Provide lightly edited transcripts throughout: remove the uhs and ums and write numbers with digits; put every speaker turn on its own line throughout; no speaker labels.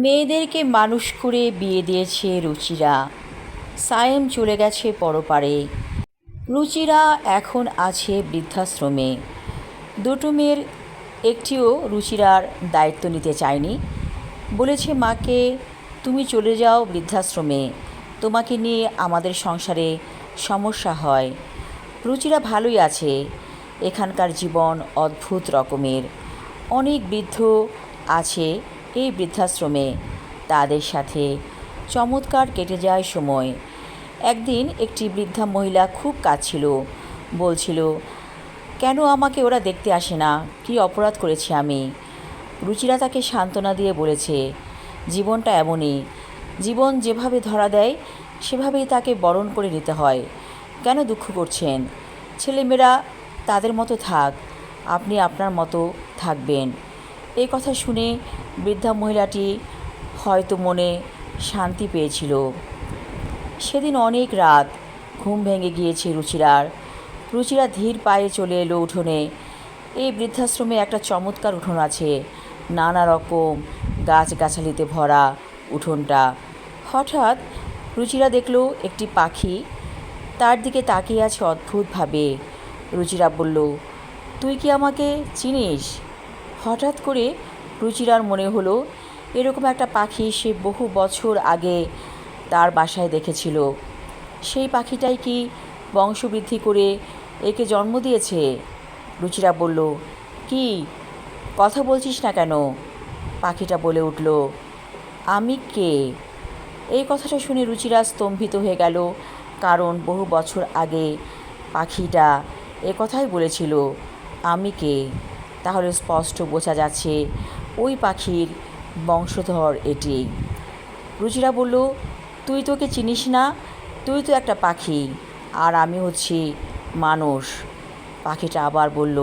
মেয়েদেরকে মানুষ করে বিয়ে দিয়েছে রুচিরা। সায়েম চলে গেছে পরপারে। রুচিরা এখন আছে বৃদ্ধাশ্রমে। দুটো মেয়ের একটিও রুচিরার দায়িত্ব নিতে চায়নি। বলেছে মাকে, তুমি চলে যাও বৃদ্ধাশ্রমে, তোমাকে নিয়ে আমাদের সংসারে সমস্যা হয়। রুচিরা ভালোই আছে। এখানকার জীবন অদ্ভুত রকমের। অনেক বৃদ্ধ আছে এই বৃদ্ধাশ্রমে, তাদের সাথে চমৎকার কেটে যায় সময়। একদিন একটি বৃদ্ধা মহিলা খুব কাঁদছিল, বলছিল, কেন আমাকে ওরা দেখতে আসে না, কী অপরাধ করেছি আমি। রুচিরা তাকে সান্ত্বনা দিয়ে বলেছে, জীবনটা এমনই, জীবন যেভাবে ধরা দেয় সেভাবেই তাকে বরণ করে নিতে হয়। কেন দুঃখ করছেন? ছেলেমেয়েরা তাদের মতো থাক, আপনি আপনার মতো থাকবেন। এই কথা শুনে বৃদ্ধা মহিলাটি হয়তো মনে শান্তি পেয়েছিল। সেদিন অনেক রাত, ঘুম ভেঙে গিয়েছে রুচিরার। রুচিরা ধীর পায়ে চলে এলো উঠোনে। এই বৃদ্ধাশ্রমে একটা চমৎকার উঠোন আছে, নানা রকম গাছগাছালিতে ভরা উঠোনটা। হঠাৎ রুচিরা দেখল একটি পাখি তার দিকে তাকিয়ে আছে অদ্ভুতভাবে। রুচিরা বলল, তুই কি আমাকে চিনিস? হঠাৎ করে রুচিরার মনে হলো এরকম একটা পাখি সে বহু বছর আগে তার বাসায় দেখেছিল। সেই পাখিটাই কি বংশবৃদ্ধি করে একে জন্ম দিয়েছে? রুচিরা বলল, কি কথা বলছিস না কেন? পাখিটা বলে উঠল, আমি কে? এই কথাটা শুনে রুচিরা স্তম্ভিত হয়ে গেল, কারণ বহু বছর আগে পাখিটা এ কথাই বলেছিল, আমি কে। তাহলে স্পষ্ট বোঝা যাচ্ছে ওই পাখির বংশধর এটি। রুচিরা বলল, তুই তোকে চিনিস না, তুই তো একটা পাখি আর আমি হচ্ছি মানুষ। পাখিটা আবার বলল,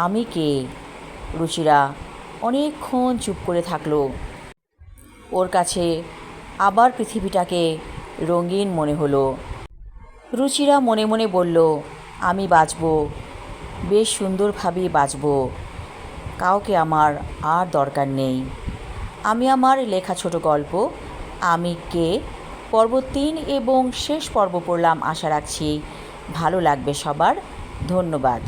আমি কে? রুচিরা অনেকক্ষণ চুপ করে থাকলো। ওর কাছে আবার পৃথিবীটাকে রঙিন মনে হলো। রুচিরা মনে মনে বলল, আমি বাঁচব, বেশ সুন্দরভাবেই বাঁচব, কাউকে আমার আর দরকার নেই। আমি আমার লেখা ছোট গল্প আমি কে পর্ব 3 এবং শেষ পর্ব পড়লাম। আশা রাখছি ভালো লাগবে সবার। ধন্যবাদ।